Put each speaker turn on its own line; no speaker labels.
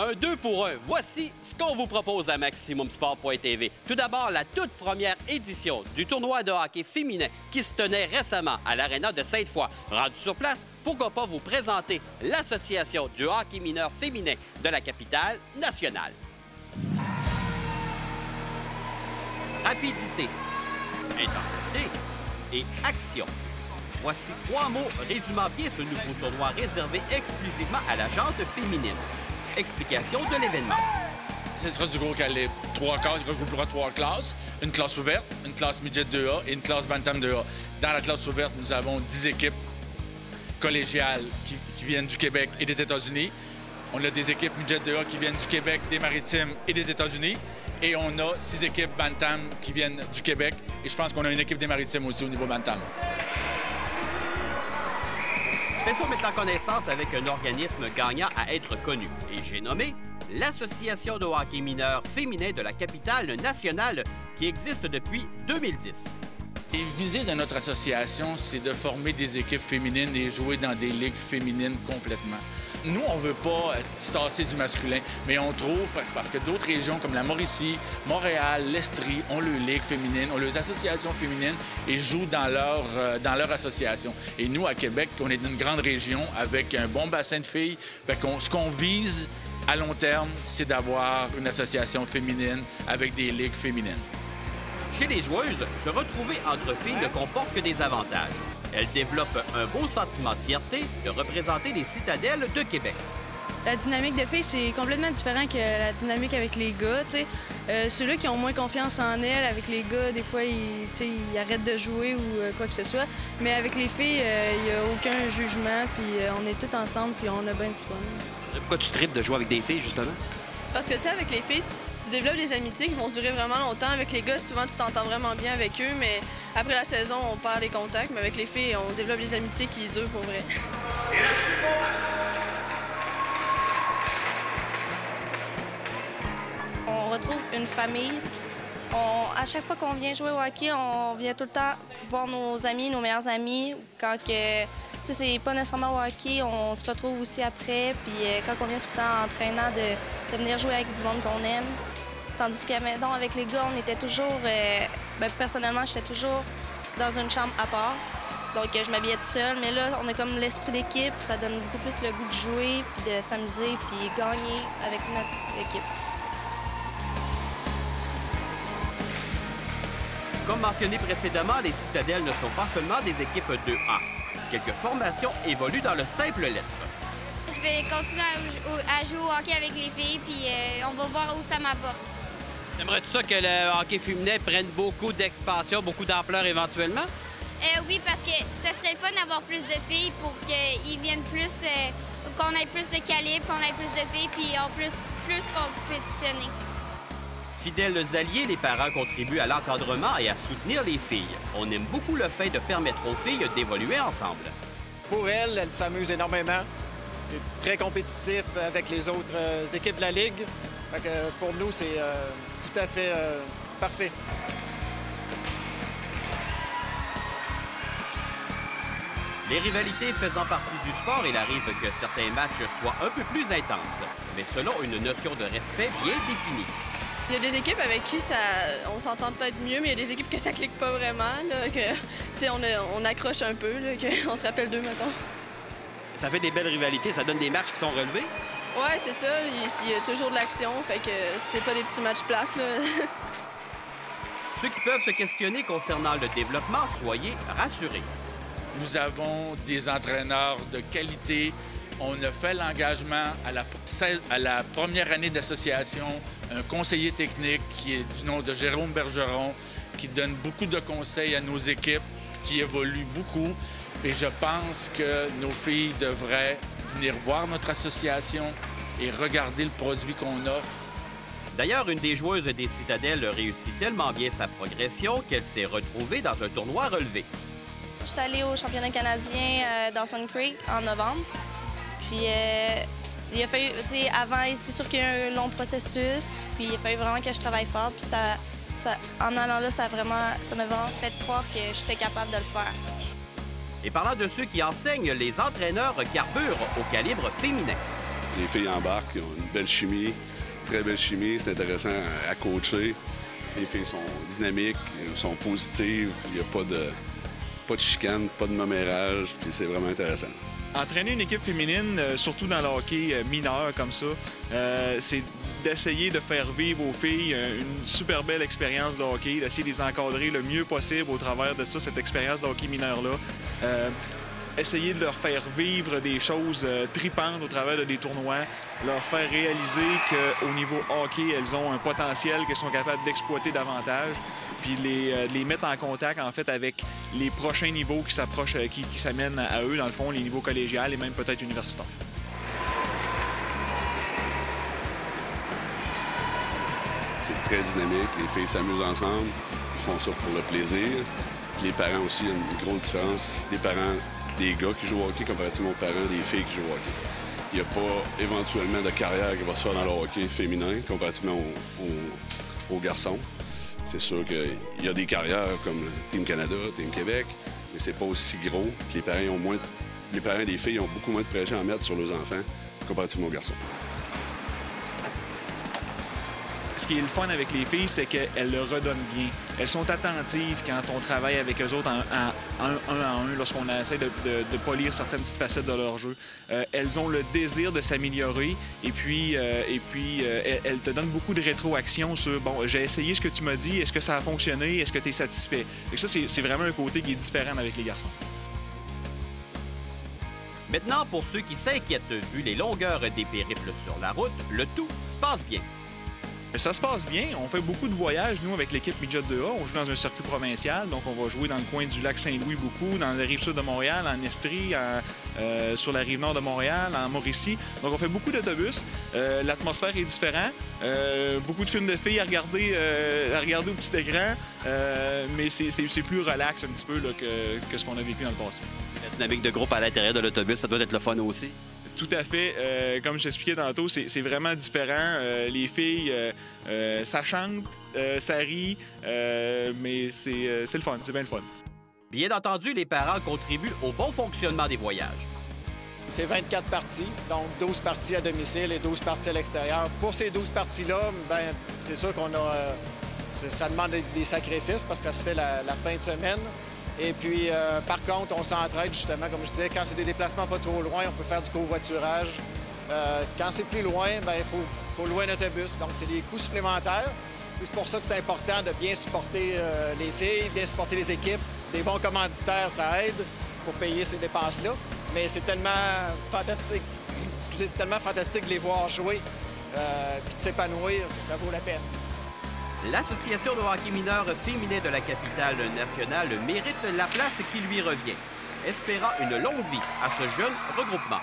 Un 2 pour 1. Voici ce qu'on vous propose à MaximumSport.tv. Tout d'abord, la toute première édition du tournoi de hockey féminin qui se tenait récemment à l'Aréna de Sainte-Foy. Rendu sur place, pourquoi pas vous présenter l'Association du hockey mineur féminin de la capitale nationale. Rapidité, intensité et action. Voici 3 mots résumant bien ce nouveau tournoi réservé exclusivement à la jante féminine. Explication de l'événement.
Ce sera du gros calibre. 3 classes, il regroupera 3 classes. Une classe ouverte, une classe midget 2A et une classe bantam 2A. Dans la classe ouverte, nous avons 10 équipes collégiales qui viennent du Québec et des États-Unis. On a des équipes midget 2A qui viennent du Québec, des Maritimes et des États-Unis. Et on a 6 équipes bantam qui viennent du Québec. Et je pense qu'on a une équipe des Maritimes aussi au niveau bantam.
Faisons maintenant connaissance avec un organisme gagnant à être connu. Et j'ai nommé l'Association de hockey mineur féminin de la capitale nationale qui existe depuis 2010.
Les visées de notre association, c'est de former des équipes féminines et jouer dans des ligues féminines complètement. Nous, on ne veut pas se tasser du masculin, mais on trouve, parce que d'autres régions comme la Mauricie, Montréal, l'Estrie ont leurs ligues féminines, ont leurs associations féminines et jouent dans leur association. Et nous, à Québec, on est une grande région avec un bon bassin de filles. Ce qu'on vise à long terme, c'est d'avoir une association féminine avec des ligues féminines.
Chez les joueuses, se retrouver entre filles ne comporte que des avantages. Elles développent un beau sentiment de fierté de représenter les citadelles de Québec.
La dynamique de filles, c'est complètement différent que la dynamique avec les gars. Ceux-là qui ont moins confiance en elles, avec les gars, des fois, ils arrêtent de jouer ou quoi que ce soit. Mais avec les filles, il n'y a aucun jugement, puis on est tous ensemble, puis on a bien du fun.
Pourquoi tu tripes de jouer avec des filles, justement?
Parce que, tu sais, avec les filles, tu développes des amitiés qui vont durer vraiment longtemps. Avec les gars, souvent, tu t'entends vraiment bien avec eux, mais après la saison, on perd les contacts. Mais avec les filles, on développe des amitiés qui durent pour vrai.
On retrouve une famille. À chaque fois qu'on vient jouer au hockey, on vient tout le temps voir nos amis, nos meilleurs amis. Quand c'est pas nécessairement au hockey, on se retrouve aussi après. Puis quand on vient tout le temps entraînant de venir jouer avec du monde qu'on aime. Tandis que maintenant, avec les gars, on était toujours... personnellement, j'étais toujours dans une chambre à part. Donc, je m'habillais toute seule. Mais là, on a comme l'esprit d'équipe. Ça donne beaucoup plus le goût de jouer, puis de s'amuser, puis gagner avec notre équipe.
Comme mentionné précédemment, les citadelles ne sont pas seulement des équipes 2A. Quelques formations évoluent dans le simple lettre.
Je vais continuer à jouer au hockey avec les filles, puis on va voir où ça m'apporte.
Aimerais-tu ça que le hockey féminin prenne beaucoup d'expansion, beaucoup d'ampleur éventuellement?
Oui, parce que ça serait le fun d'avoir plus de filles pour qu'ils viennent plus, qu'on ait plus de calibre, qu'on ait plus de filles, puis en plus compétitionner.
Fidèles alliés, les parents contribuent à l'encadrement et à soutenir les filles. On aime beaucoup le fait de permettre aux filles d'évoluer ensemble.
Pour elles s'amusent énormément. C'est très compétitif avec les autres équipes de la Ligue. Fait que pour nous, c'est tout à fait parfait.
Les rivalités faisant partie du sport, il arrive que certains matchs soient un peu plus intenses, mais selon une notion de respect bien définie.
Il y a des équipes avec qui on s'entend peut-être mieux, mais il y a des équipes que ça clique pas vraiment, là, que on accroche un peu, là, qu'on se rappelle d'eux, mettons.
Ça fait des belles rivalités, ça donne des matchs qui sont relevés?
Ouais, c'est ça. Il y a toujours de l'action, fait que c'est pas des petits matchs plates, là.
Ceux qui peuvent se questionner concernant le développement, soyez rassurés.
Nous avons des entraîneurs de qualité. On a fait l'engagement à la première année d'association, un conseiller technique qui est du nom de Jérôme Bergeron, qui donne beaucoup de conseils à nos équipes, qui évoluent beaucoup. Et je pense que nos filles devraient venir voir notre association et regarder le produit qu'on offre.
D'ailleurs, une des joueuses des Citadelles réussit tellement bien sa progression qu'elle s'est retrouvée dans un tournoi relevé.
Je suis allée au championnat canadien Dawson Creek en novembre. Puis il a fallu, avant, c'est sûr qu'il y a eu un long processus. Puis il a fallu vraiment que je travaille fort. Puis en allant là, ça m'a vraiment fait croire que j'étais capable de le faire.
Et parlant de ceux qui enseignent, les entraîneurs carburent au calibre féminin.
Les filles embarquent, ils ont une belle chimie, très belle chimie. C'est intéressant à coacher. Les filles sont dynamiques, sont positives. Il n'y a pas de chicane, pas de mamérage. Puis c'est vraiment intéressant.
Entraîner une équipe féminine, surtout dans le hockey mineur comme ça, c'est d'essayer de faire vivre aux filles une super belle expérience de hockey, d'essayer de les encadrer le mieux possible au travers de ça, cette expérience de hockey mineur-là. Essayer de leur faire vivre des choses tripantes au travers des tournois, leur faire réaliser qu'au niveau hockey, elles ont un potentiel qu'elles sont capables d'exploiter davantage, puis les mettre en contact en fait avec les prochains niveaux qui s'approchent, qui s'amènent à eux, dans le fond, les niveaux collégiales et même peut-être universitaires.
C'est très dynamique, les filles s'amusent ensemble, ils font ça pour le plaisir. Puis les parents aussi, il y a une grosse différence. Les parents des gars qui jouent au hockey comparativement aux parents des filles qui jouent au hockey. Il n'y a pas éventuellement de carrière qui va se faire dans le hockey féminin comparativement aux garçons. C'est sûr qu'il y a des carrières comme Team Canada, Team Québec, mais c'est pas aussi gros. Puis les parents des filles ont beaucoup moins de pression à mettre sur leurs enfants comparativement aux garçons.
Ce qui est le fun avec les filles, c'est qu'elles le redonnent bien. Elles sont attentives quand on travaille avec eux autres un à un, lorsqu'on essaie de polir certaines petites facettes de leur jeu. Elles ont le désir de s'améliorer et puis elles te donnent beaucoup de rétroaction sur « bon, j'ai essayé ce que tu m'as dit, est-ce que ça a fonctionné, est-ce que tu es satisfait? » Et ça, c'est vraiment un côté qui est différent avec les garçons.
Maintenant, pour ceux qui s'inquiètent vu les longueurs des périples sur la route, le tout se passe bien.
Ça se passe bien. On fait beaucoup de voyages, nous, avec l'équipe Midget 2A. On joue dans un circuit provincial, donc on va jouer dans le coin du lac Saint-Louis beaucoup, dans la rive sud de Montréal, en Estrie, sur la rive nord de Montréal, en Mauricie. Donc on fait beaucoup d'autobus. L'atmosphère est différente. Beaucoup de films de filles à regarder au petit écran, mais c'est plus relax un petit peu là, que ce qu'on a vécu dans le passé.
La dynamique de groupe à l'intérieur de l'autobus, ça doit être le fun aussi.
Tout à fait. Comme je t'expliquais tantôt, c'est vraiment différent. Les filles, ça chante, ça rit, mais c'est le fun, c'est bien le fun.
Bien entendu, les parents contribuent au bon fonctionnement des voyages.
C'est 24 parties, donc 12 parties à domicile et 12 parties à l'extérieur. Pour ces 12 parties-là, ben c'est sûr qu'on a... ça demande des sacrifices parce que ça se fait la fin de semaine. Et puis, par contre, on s'entraide justement, comme je disais, quand c'est des déplacements pas trop loin, on peut faire du covoiturage. Quand c'est plus loin, bien, il faut louer un autobus. Donc, c'est des coûts supplémentaires. C'est pour ça que c'est important de bien supporter les filles, bien supporter les équipes. Des bons commanditaires, ça aide pour payer ces dépenses-là. Mais c'est tellement fantastique. Excusez, c'est tellement fantastique de les voir jouer puis de s'épanouir que ça vaut la peine.
L'Association de hockey mineur féminin de la capitale nationale mérite la place qui lui revient, espérant une longue vie à ce jeune regroupement.